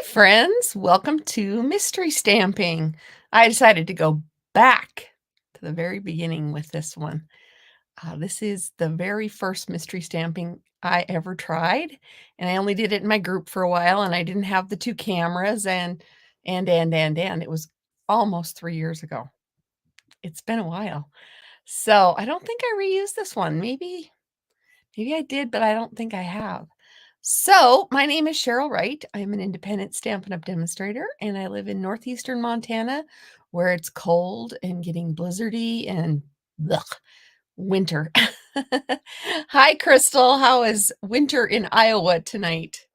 Hi, friends. Welcome to Mystery Stamping. I decided to go back to the very beginning with this one. This is the very first mystery stamping I ever tried, and I only did it in my group for a while, and I didn't have the two cameras, and it was almost 3 years ago. It's been a while. So I don't think I reused this one. Maybe I did, but I don't think I have. So, my name is Cheryl Wright. I'm an independent Stampin' Up! Demonstrator, and I live in northeastern Montana, where it's cold and getting blizzardy and ugh, winter. Hi, Crystal. How is winter in Iowa tonight?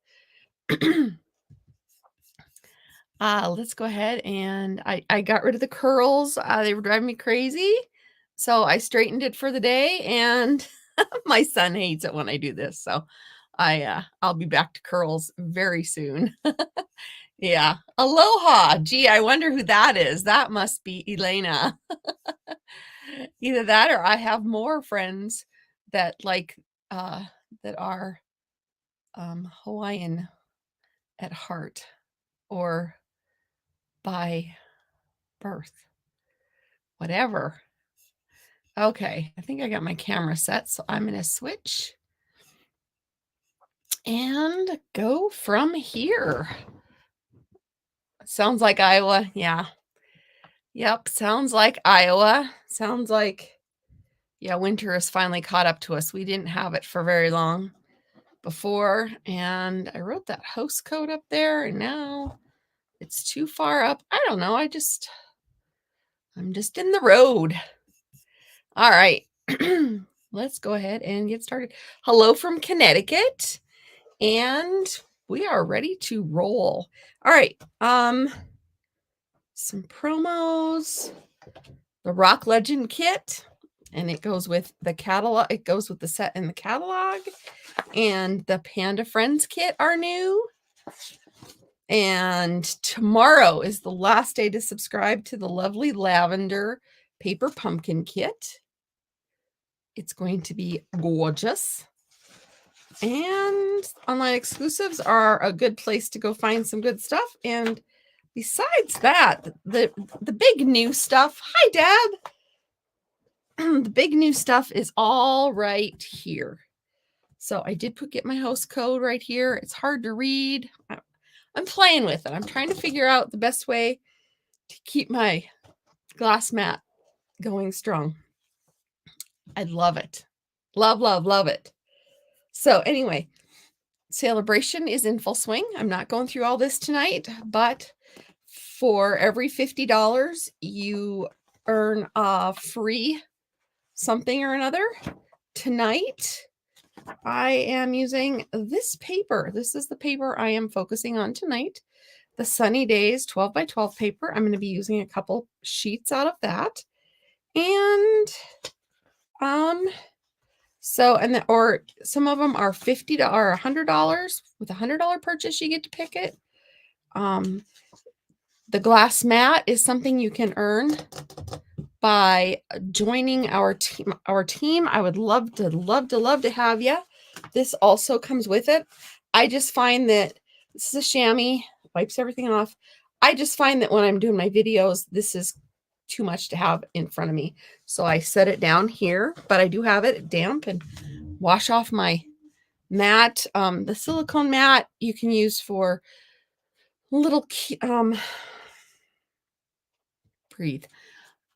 Let's go ahead and I got rid of the curls. They were driving me crazy, so I straightened it for the day, and my son hates it when I do this, so I'll be back to curls very soon. Yeah. Aloha. Gee, I wonder who that is. That must be Elena. Either that or I have more friends that uh that are Hawaiian at heart or by birth. Whatever. Okay, I think I got my camera set, so I'm going to switch and go from here. Sounds like Iowa. Yeah. Yep, sounds like Iowa. Sounds like, yeah, winter has finally caught up to us. We didn't have it for very long before, and I wrote that host code up there, and now it's too far up. I don't know. I'm just in the road. All right. Let's go ahead and get started. Hello from Connecticut, and we are ready to roll. All right. Some promos. The Rock Legend kit, and it goes with the catalog. It goes with the set in the catalog, and the Panda Friends kit are new. And tomorrow is the last day to subscribe to the lovely lavender paper pumpkin kit. It's going to be gorgeous. And online exclusives are a good place to go find some good stuff. And besides that, the big new stuff. Hi, Deb. The big new stuff is all right here. So I did get my host code right here. It's hard to read. I'm playing with it. I'm trying to figure out the best way to keep my glass mat going strong. I love it. Love, love, love it. So anyway, Sale-a-bration is in full swing. I'm not going through all this tonight, but for every $50, you earn a free something or another. Tonight, I am using this paper. This is the paper I am focusing on tonight. The Sunny Days 12 by 12 paper. I'm going to be using a couple sheets out of that. And or some of them are $50 or $100. With a $100 purchase, you get to pick it. The glass mat is something you can earn by joining our team. I would love to have you. This also comes with it. I just find that this is a chamois, wipes everything off. I just find that when I'm doing my videos, this is too much to have in front of me. So I set it down here, but I do have it damp and wash off my mat. The silicone mat you can use for little breathe.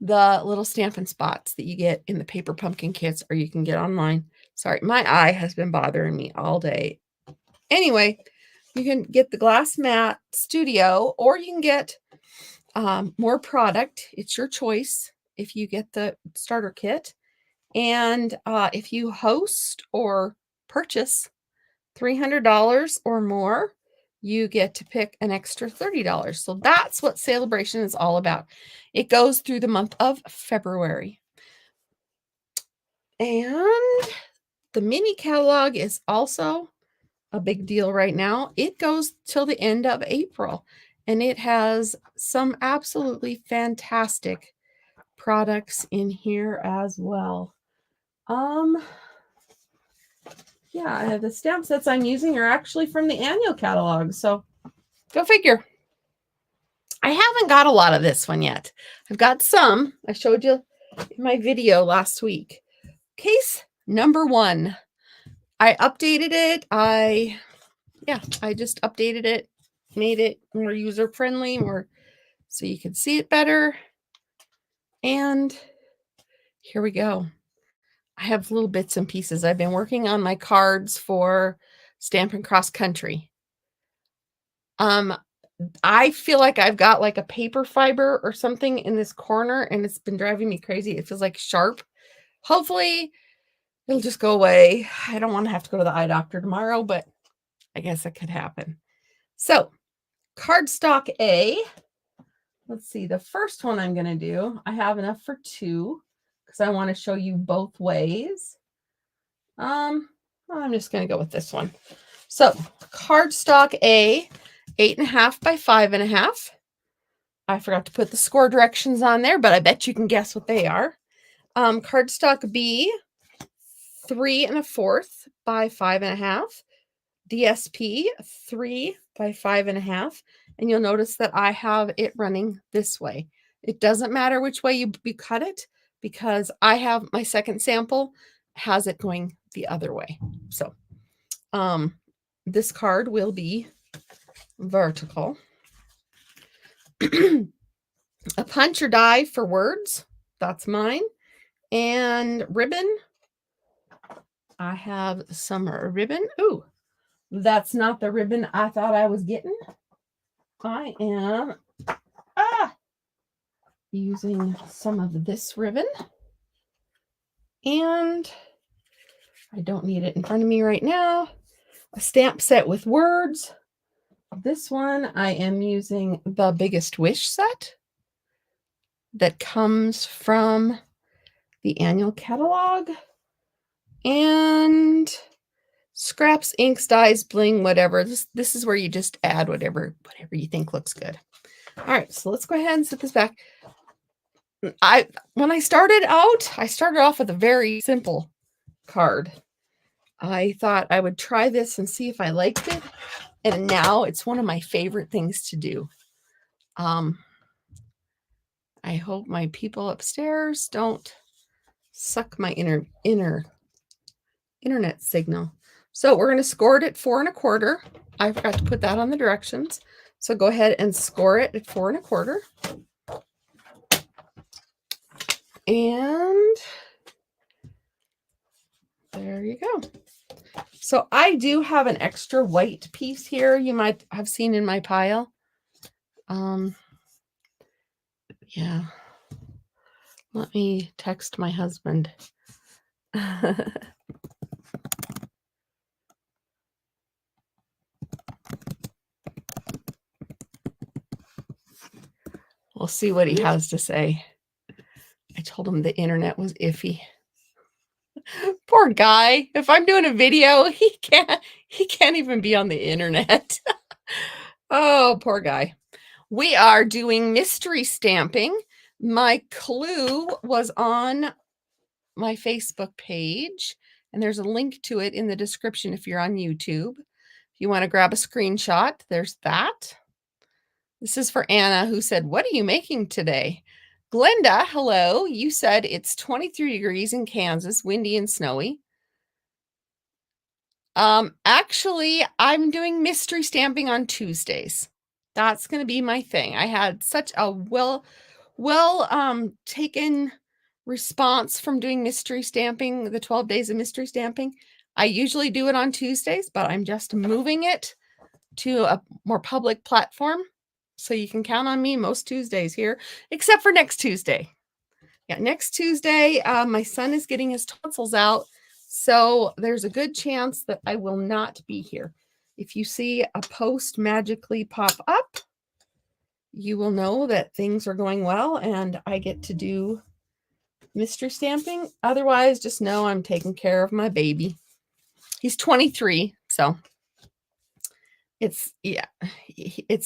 The little Stampin' Spots that you get in the paper pumpkin kits, or you can get online. Sorry, my eye has been bothering me all day. Anyway, you can get the Glass Mat Studio, or you can get more product. It's your choice if you get the starter kit. And if you host or purchase $300 or more, you get to pick an extra $30. So that's what Sale-a-bration is all about. It goes through the month of February. And the mini catalog is also a big deal right now. It goes till the end of April, and it has some absolutely fantastic products in here as well. Yeah, the stamp sets I'm using are actually from the annual catalog. So Go figure. I haven't got a lot of this one yet. I've got some. I showed you in my video last week. Case number 1. I updated it. I just updated it, made it more user-friendly, more so you can see it better. And here we go. I have little bits and pieces. I've been working on my cards for Stampin' Cross Country. I feel like I've got like a paper fiber or something in this corner, and it's been driving me crazy. It feels like sharp. Hopefully it'll just go away. I don't want to have to go to the eye doctor tomorrow, but I guess it could happen. So cardstock A. Let's see. The first one I'm going to do, I have enough for 2 because I want to show you both ways. I'm just going to go with this one. So cardstock A, 8.5 by 5.5. I forgot to put the score directions on there, but I bet you can guess what they are. Cardstock B, 3 1/4 by 5.5. DSP, 3 by 5.5. And you'll notice that I have it running this way. It doesn't matter which way you cut it because I have my second sample has it going the other way. So this card will be vertical. A punch or die for words. That's mine. And ribbon. I have some ribbon. Ooh, that's not the ribbon I thought I was getting. I am using some of this ribbon. And I don't need it in front of me right now. A stamp set with words. This one I am using the Biggest Wish set that comes from the annual catalog. And scraps, inks, dyes, bling, whatever. This is where you just add whatever you think looks good. All right, so let's go ahead and set this back. When I started off with a very simple card. I thought I would try this and see if I liked it. And now it's one of my favorite things to do. I hope my people upstairs don't suck my internet signal. So we're going to score it at 4 1/4. I forgot to put that on the directions. So go ahead and score it at 4 1/4. And there you go. So I do have an extra white piece here you might have seen in my pile. Yeah. Let me text my husband. We'll see what he has to say. I told him the internet was iffy. Poor guy. If I'm doing a video, he can't even be on the internet. Oh, poor guy. We are doing mystery stamping. My clue was on my Facebook page, and there's a link to it in the description if you're on YouTube. If you want to grab a screenshot, there's that. This is for Anna, who said, "What are you making today?" Glenda, hello. You said it's 23 degrees in Kansas, windy and snowy. Actually, I'm doing mystery stamping on Tuesdays. That's going to be my thing. I had such a well taken response from doing mystery stamping, the 12 days of mystery stamping. I usually do it on Tuesdays, but I'm just moving it to a more public platform. So you can count on me most Tuesdays here, except for next Tuesday. Yeah, next Tuesday, my son is getting his tonsils out. So there's a good chance that I will not be here. If you see a post magically pop up, you will know that things are going well and I get to do mystery stamping. Otherwise, just know I'm taking care of my baby. He's 23, so it's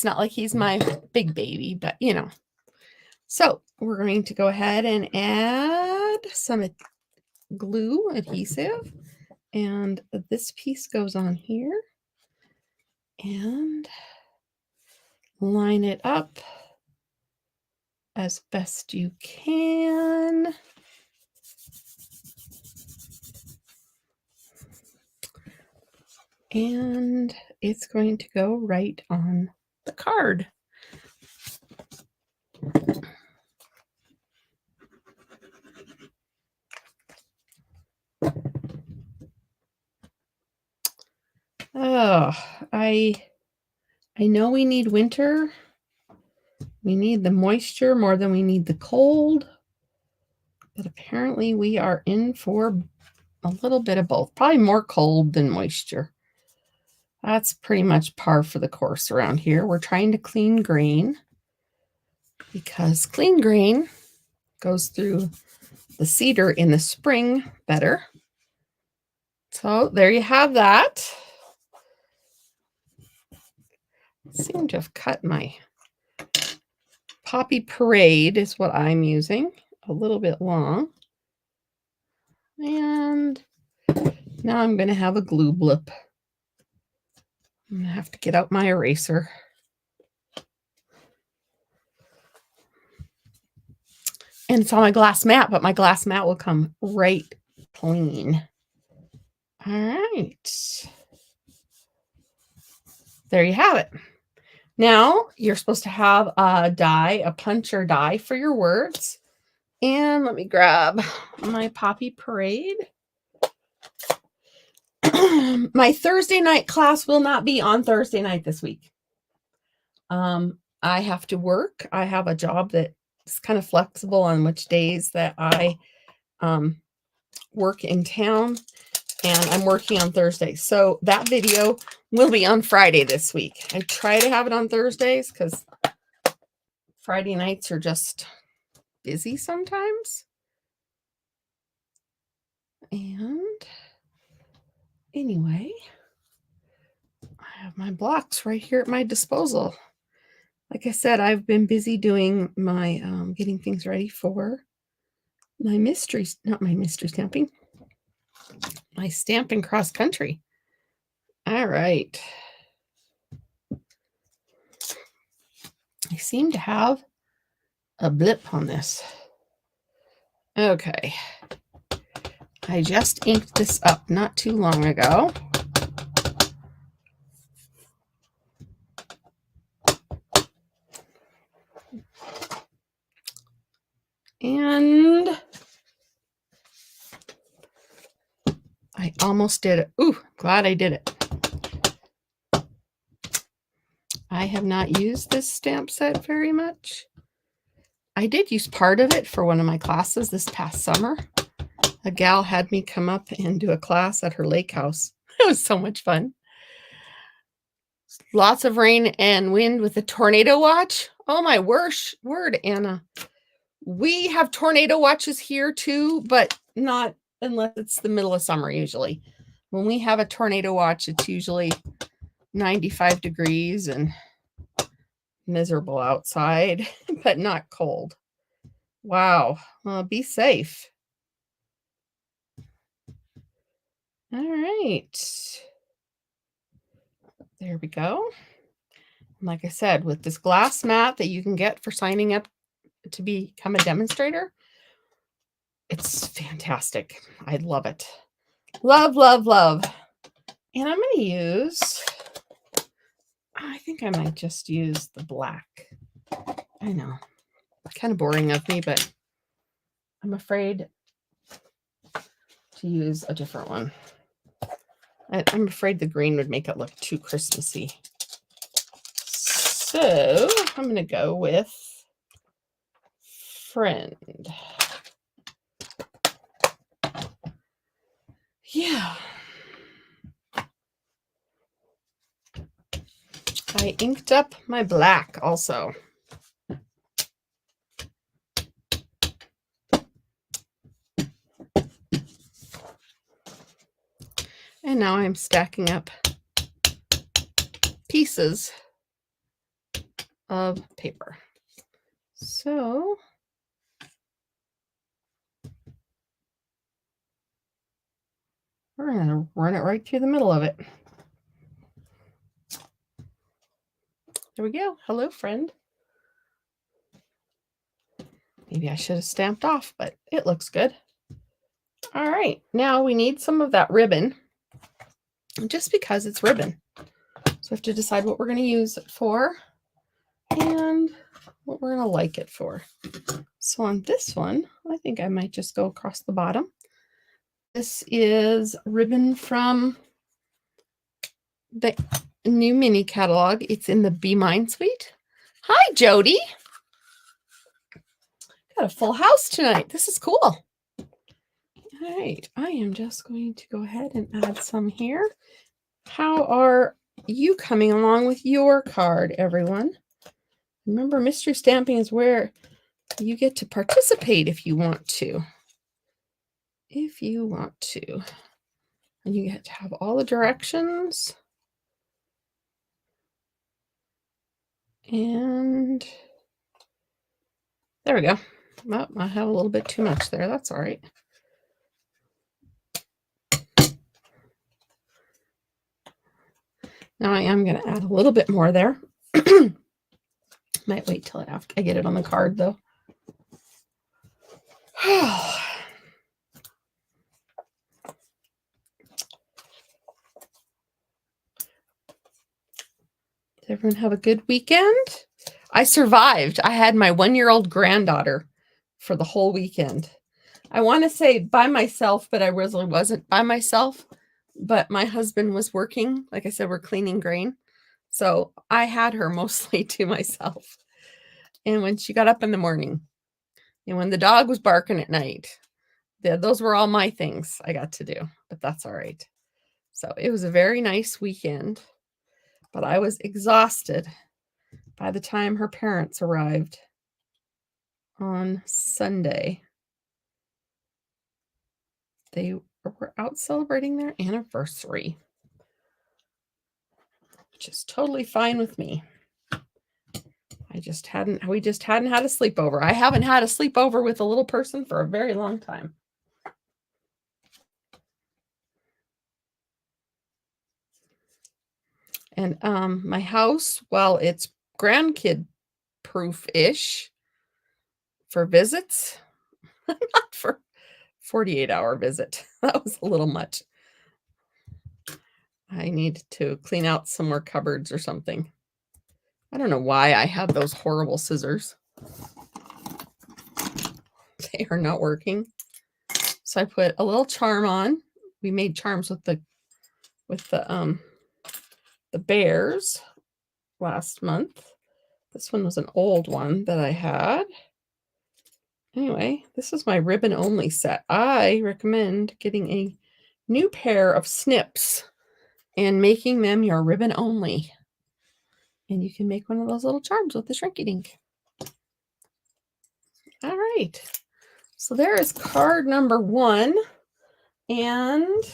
not like he's my big baby, but you know. So we're going to go ahead and add some glue adhesive, and this piece goes on here, and line it up as best you can. And it's going to go right on the card. Oh, I know we need winter. We need the moisture more than we need the cold. But apparently we are in for a little bit of both. Probably more cold than moisture. That's pretty much par for the course around here. We're trying to clean grain because clean grain goes through the cedar in the spring better. So there you have that. Seem to have cut my Poppy Parade is what I'm using. A little bit long. And now I'm going to have a glue blip. I'm going to have to get out my eraser. And it's on my glass mat, but my glass mat will come right clean. All right. There you have it. Now you're supposed to have a die, a punch or die for your words. And let me grab my Poppy Parade. My Thursday night class will not be on Thursday night this week. I have to work. I have a job that's kind of flexible on which days that I work in town, and I'm working on Thursday. So that video will be on Friday this week. I try to have it on Thursdays because Friday nights are just busy sometimes. And anyway, I have my blocks right here at my disposal. Like I said, I've been busy doing my getting things ready for my mysteries, not my mystery stamping, my stamping cross country. All right. I seem to have a blip on this. Okay. I just inked this up not too long ago. And I almost did it. Ooh, glad I did it. I have not used this stamp set very much. I did use part of it for one of my classes this past summer. A gal had me come up and do a class at her lake house. It was so much fun. Lots of rain and wind with a tornado watch. Oh my word, Anna. We have tornado watches here too, but not unless it's the middle of summer usually. When we have a tornado watch, it's usually 95 degrees and miserable outside, but not cold. Wow. Well, be safe. All right. There we go. Like I said, with this glass mat that you can get for signing up to become a demonstrator, it's fantastic. I love it. Love, love, love. And I'm going to use, I think I might just use the black. I know, kind of boring of me, but I'm afraid to use a different one. I'm afraid the green would make it look too Christmassy. So I'm going to go with Friend. Yeah. I inked up my black also. And now I'm stacking up pieces of paper. So we're going to run it right through the middle of it. There we go. Hello, friend. Maybe I should have stamped off, but it looks good. All right, now we need some of that ribbon, just because it's ribbon. So I have to decide what we're going to use it for and what we're going to like it for. So on this one, I think I might just go across the bottom. This is ribbon from the new mini catalog. It's in the Be Mine suite. Hi, Jody. Got a full house tonight. This is cool. All right, I am just going to go ahead and add some here. How are you coming along with your card, everyone? Remember, mystery stamping is where you get to participate if you want to. If you want to. And you get to have all the directions. And there we go. Well, I have a little bit too much there. That's all right. Now I am going to add a little bit more there. Might wait till I get it on the card, though. Did everyone have a good weekend? I survived. I had my 1-year-old granddaughter for the whole weekend. I want to say by myself, but I really wasn't by myself. But my husband was working. Like I said, we're cleaning grain. So I had her mostly to myself. And when she got up in the morning and when the dog was barking at night, those were all my things I got to do. But that's all right. So it was a very nice weekend. But I was exhausted by the time her parents arrived on Sunday. They were out celebrating their anniversary, which is totally fine with me. We just hadn't had a sleepover. I haven't had a sleepover with a little person for a very long time. And my house, well, it's grandkid proof-ish for visits, not for 48-hour visit. That was a little much. I need to clean out some more cupboards or something. I don't know why I have those horrible scissors. They are not working. So I put a little charm on. We made charms with the bears last month. This one was an old one that I had. Anyway, this is my ribbon only set. I recommend getting a new pair of snips and making them your ribbon only. And you can make one of those little charms with the Shrinky Dink. All right. So there is card number 1. And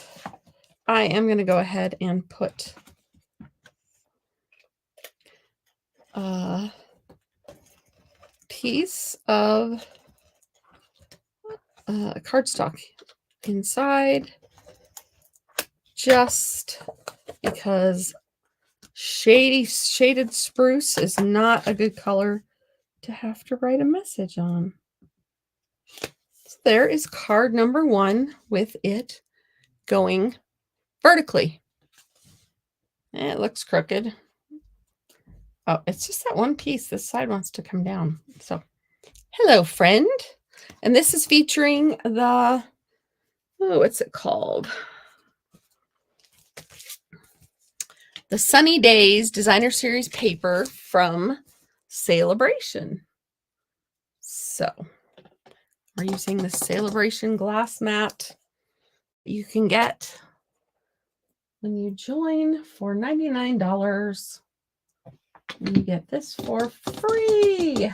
I am going to go ahead and put a piece of cardstock inside, just because shaded spruce is not a good color to have to write a message on. So there is card number 1 with it going vertically. It looks crooked. Oh, it's just that one piece. This side wants to come down. So, hello, friend. And this is featuring the, what's it called? The Sunny Days Designer Series paper from Sale-a-bration. So, we're using the Sale-a-bration glass mat you can get when you join for $99. You get this for free.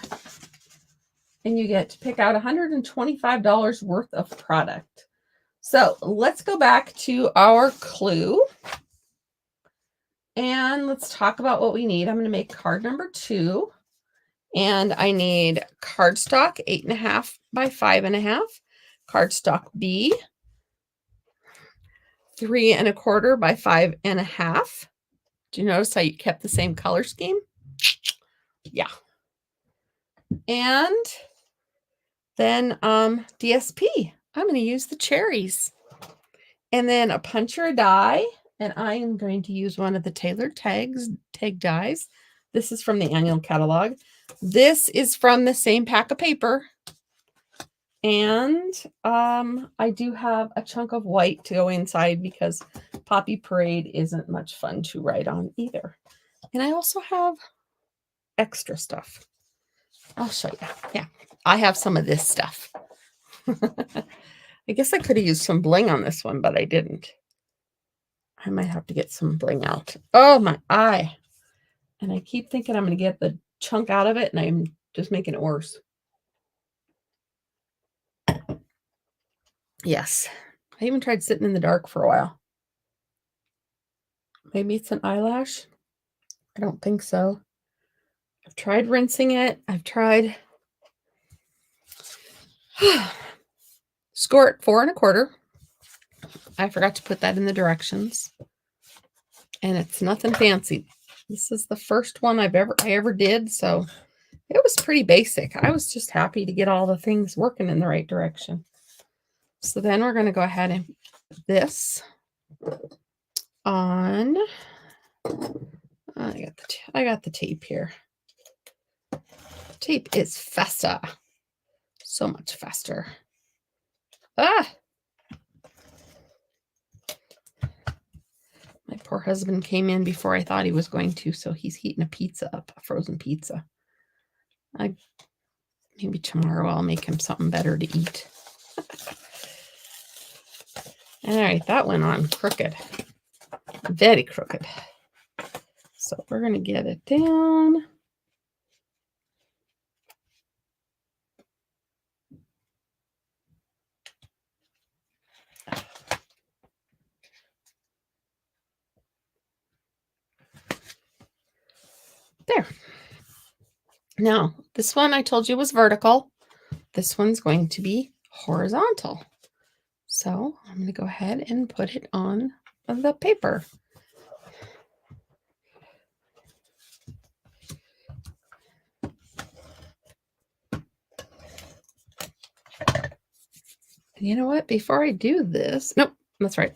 And you get to pick out $125 worth of product. So let's go back to our clue. And let's talk about what we need. I'm going to make card number 2. And I need cardstock 8.5 by 5.5. Cardstock B 3.25 by 5.5. Do you notice how you kept the same color scheme? Yeah. And then DSP. I'm going to use the cherries. And then a punch or a die. And I am going to use one of the tailored tag dies. This is from the annual catalog. This is from the same pack of paper. And I do have a chunk of white to go inside because Poppy Parade isn't much fun to write on either. And I also have extra stuff. I'll show you. Yeah, I have some of this stuff. I guess I could have used some bling on this one, but I didn't. I might have to get some bling out. Oh, my eye. And I keep thinking I'm going to get the chunk out of it, and I'm just making it worse. Yes. I even tried sitting in the dark for a while. Maybe it's an eyelash. I don't think so. I've tried rinsing it. I've tried score it 4 1/4. I forgot to put that in the directions. And it's nothing fancy. This is the first one I ever did, so it was pretty basic. I was just happy to get all the things working in the right direction. So then we're going to go ahead and put this on. I got the tape here. The tape is faster. So much faster. Ah! My poor husband came in before I thought he was going to, so he's heating a pizza up, a frozen pizza. Maybe tomorrow I'll make him something better to eat. All right, that went on crooked. Very crooked. So we're going to get it down. There. Now, this one I told you was vertical. This one's going to be horizontal. So I'm going to go ahead and put it on the paper. You know what? Before I do this, nope, that's right.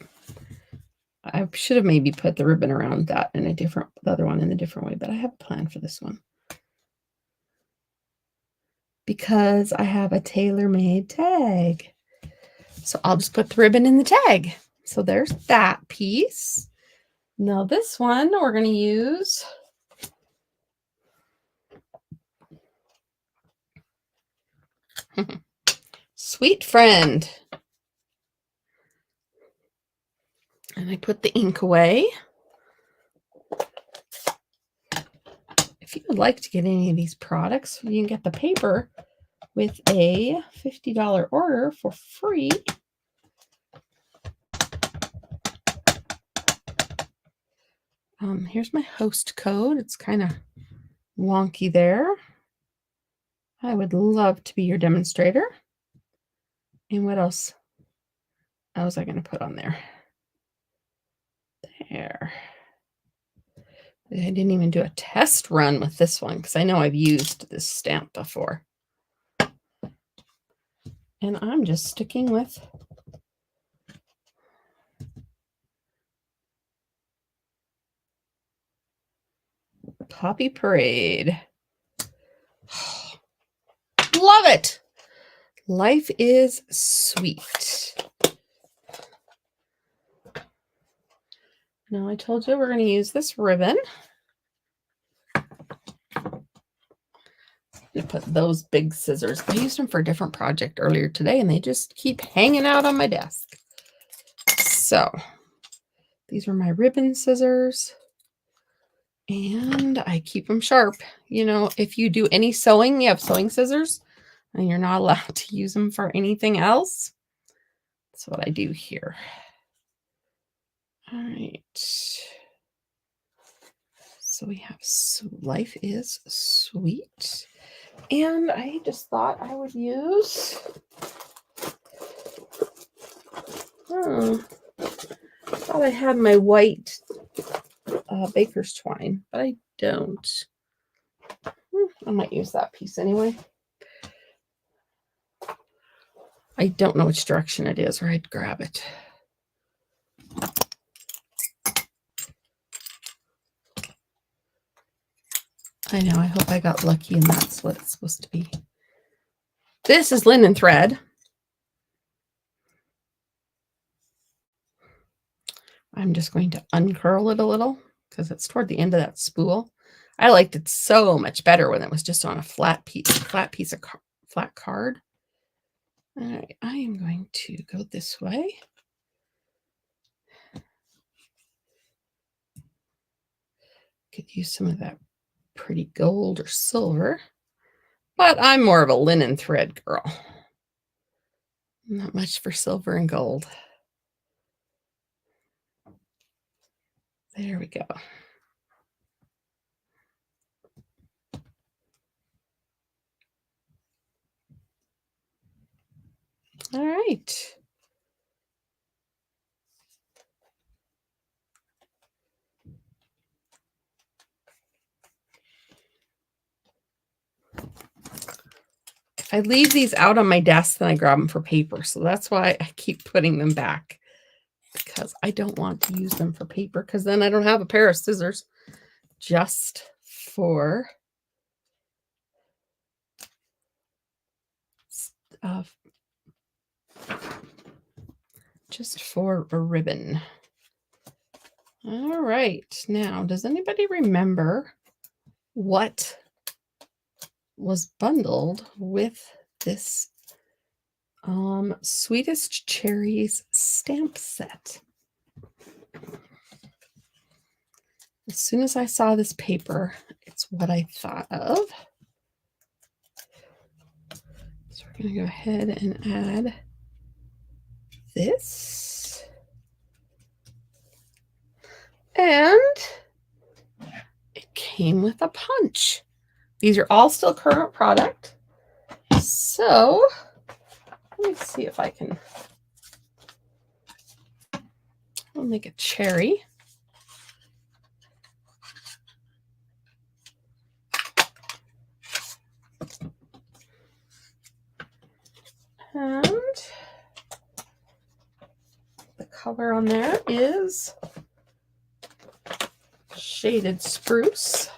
I should have maybe put the ribbon around that in the other one in a different way, but I have a plan for this one. Because I have a tailor-made tag. So I'll just put the ribbon in the tag. So there's that piece. Now this one we're going to use Sweet Friend. And I put the ink away. If you would like to get any of these products, you can get the paper with a $50 order for free. Here's my host code. It's kind of wonky there. I would love to be your demonstrator. And what else? How was I going to put on there? There. I didn't even do a test run with this one because I know I've used this stamp before. And I'm just sticking with Poppy Parade. Love it. Life is sweet. Now I told you we're going to use this ribbon. I'm going to put those big scissors. I used them for a different project earlier today, and they just keep hanging out on my desk. So these are my ribbon scissors. And I keep them sharp. You know, if you do any sewing, you have sewing scissors, and you're not allowed to use them for anything else. That's what I do here. All right. So we have Life is Sweet. And I just thought I would use... I thought I had my white baker's twine, but I don't. I might use that piece anyway. I don't know which direction it is, or I'd grab it. I know, I hope I got lucky and that's what it's supposed to be. This is linen thread. I'm just going to uncurl it a little because it's toward the end of that spool. I liked it so much better when it was just on a flat piece of flat card. All right, I am going to go this way. Could use some of that pretty gold or silver, but I'm more of a linen thread girl. Not much for silver and gold. There we go. All right. If I leave these out on my desk, then I grab them for paper. So that's why I keep putting them back, because I don't want to use them for paper, because then I don't have a pair of scissors just for a ribbon. All right. Now, does anybody remember what was bundled with this Sweetest Cherries stamp set? As soon as I saw this paper, it's what I thought of. So we're going to go ahead and add this. And it came with a punch. These are all still current product. So let me see if I can. I'll make a cherry. And the color on there is Shaded Spruce.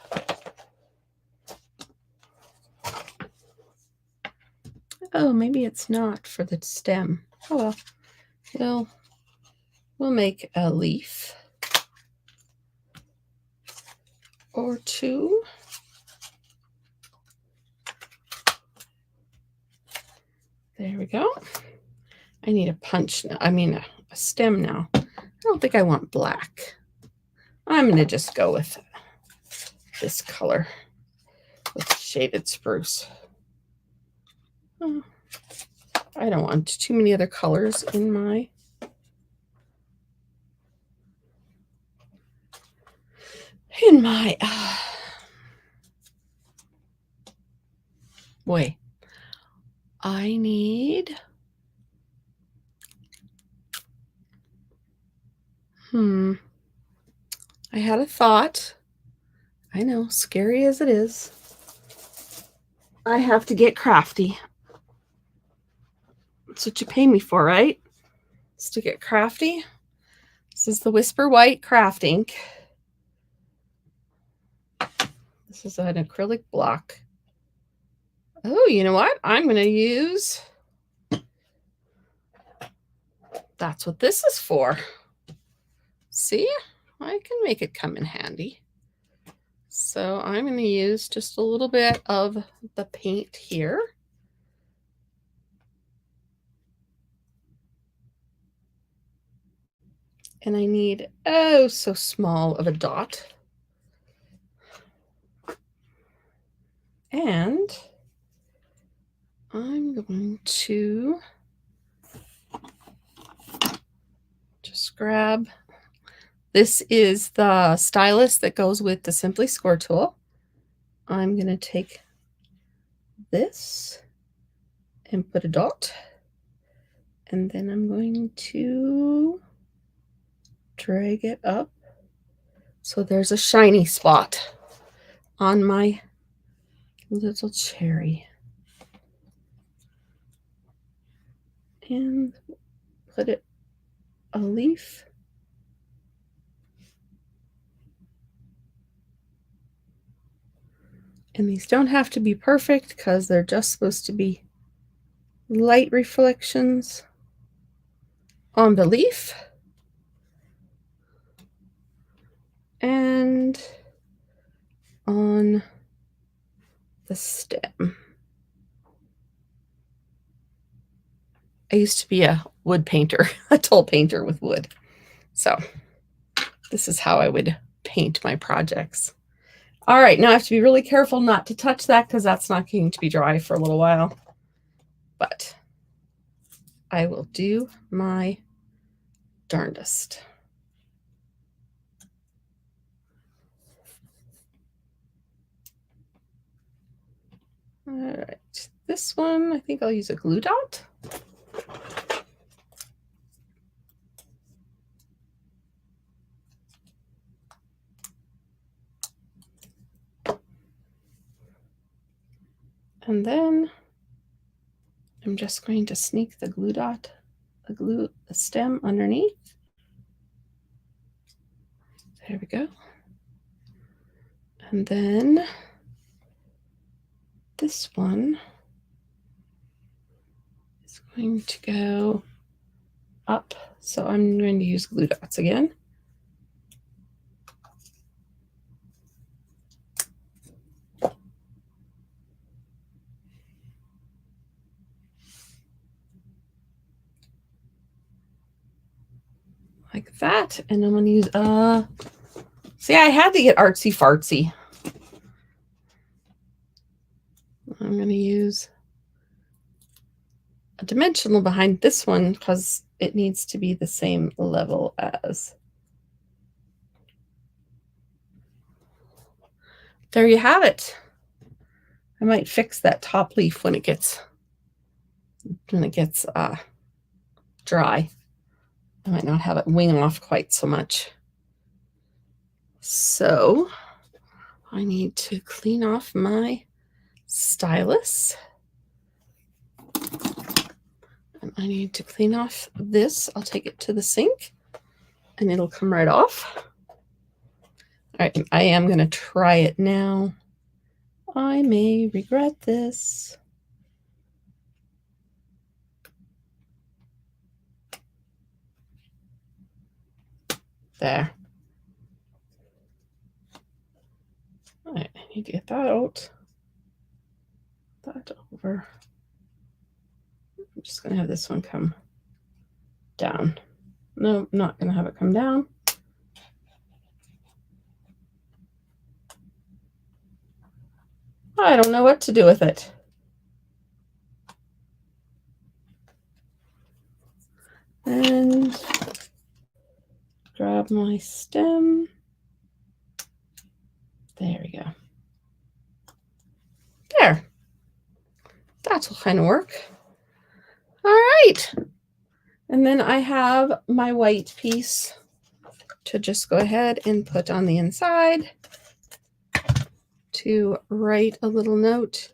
Oh, maybe it's not for the stem. Oh well, we'll make a leaf or two. There we go. I need a punch now. I mean a stem now. I don't think I want black. I'm going to just go with this color with Shaded Spruce. I don't want too many other colors in my way. I need I had a thought. I know, scary as it is. I have to get crafty. That's what you pay me for, right? It's to get crafty. This is the Whisper White craft ink. This is an acrylic block. Oh, you know what? I'm going to use. That's what this is for. See? I can make it come in handy. So I'm going to use just a little bit of the paint here. And I need, oh, so small of a dot. And I'm going to just grab, this is the stylus that goes with the Simply Score tool. I'm going to take this and put a dot. And then I'm going to drag it up. So there's a shiny spot on my little cherry. And put it a leaf. And these don't have to be perfect because they're just supposed to be light reflections on the leaf. And on the stem. I used to be a wood painter, a tool painter with wood. So this is how I would paint my projects. All right, now I have to be really careful not to touch that because that's not going to be dry for a little while. But I will do my darndest. All right, this one, I think I'll use a glue dot. And then I'm just going to sneak the glue dot, the stem underneath. There we go. And then this one is going to go up. So I'm going to use glue dots again. Like that. And I'm going to use, see, I had to get artsy fartsy. I'm going to use a dimensional behind this one because it needs to be the same level as. There you have it. I might fix that top leaf when it gets dry. I might not have it wing off quite so much. So I need to clean off my stylus. And I need to clean off this. I'll take it to the sink and it'll come right off. All right, I am going to try it now. I may regret this. There. All right, I need to get that out. That over. I'm just going to have this one come down. No, I'm not going to have it come down. I don't know what to do with it. And grab my stem. There we go. There. That will kind of work. All right. And then I have my white piece to just go ahead and put on the inside to write a little note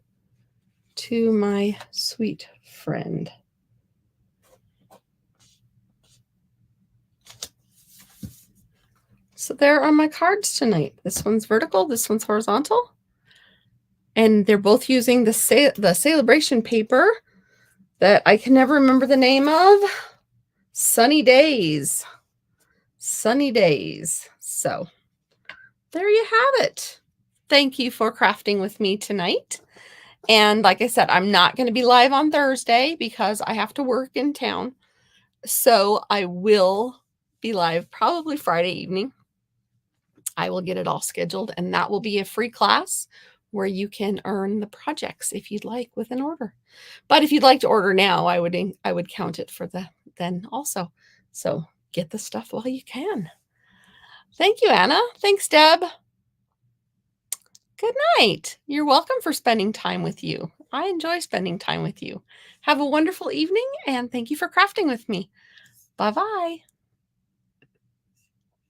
to my sweet friend. So there are my cards tonight. This one's vertical, this one's horizontal. And they're both using the Sale-a-bration paper that I can never remember the name of. Sunny Days. Sunny Days. So there you have it. Thank you for crafting with me tonight. And like I said, I'm not going to be live on Thursday because I have to work in town. So I will be live probably Friday evening. I will get it all scheduled, and that will be a free class where you can earn the projects if you'd like with an order. But if you'd like to order now, I would count it for then also. So get the stuff while you can. Thank you, Anna. Thanks, Deb. Good night. You're welcome for spending time with you. I enjoy spending time with you. Have a wonderful evening, and thank you for crafting with me. Bye-bye.